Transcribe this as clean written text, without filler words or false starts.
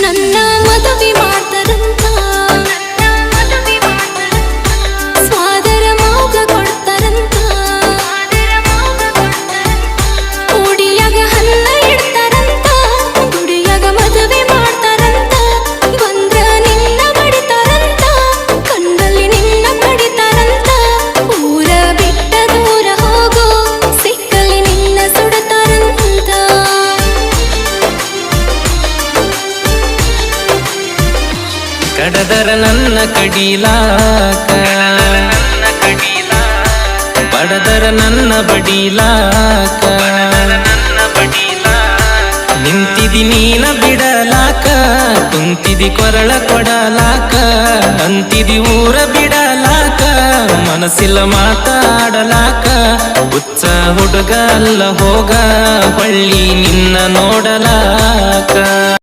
ನನ್ನ ಮದುವೆ ಮಾಡ್ತಾರಂತ ಸ್ವಾದರ ಮೋಗ ಕೊಡ್ತಾರಂತ ಉಡಿಯಾಗ ಹಲ್ಲ ಇಡ್ತಾರಂತ ಗುಡಿಯಾಗ ಮದುವೆ ಮಾಡ್ತಾರಂತ ಬಂದ್ರ ನಿನ್ನ ಬಡಿತಾರಂತ ಕಣ್ಣಲ್ಲಿ ನಿನ್ನ ಕಡಿತಾರಂತ ಊರ ಬಿಟ್ಟ ದೂರ ಹೋಗೋ ಸಿಕ್ಕಲ್ಲಿ ನಿನ್ನ ಸುಡತಾರಂತ ಕಡದರ ನನ್ನ ಕಡಿಲಾಕ ಬಡದರ ನನ್ನ ಬಡಿಲಾಕ ನಿಂತಿದಿ ನೀನ ಬಿಡಲಾಕ ಕುಂತಿದಿ ಕೊರಳ ಕೊಡಲಾಕ ಅಂತಿದಿ ಊರ ಬಿಡಲಾಕ ಮನಸ್ಸಿಲ್ಲ ಮಾತಾಡಲಾಕ ಹುಚ್ಚ ಹುಡುಗ ಅಲ್ಲ ಹೋಗ ಹೊಳ್ಳಿ ನಿನ್ನ ನೋಡಲಾಕ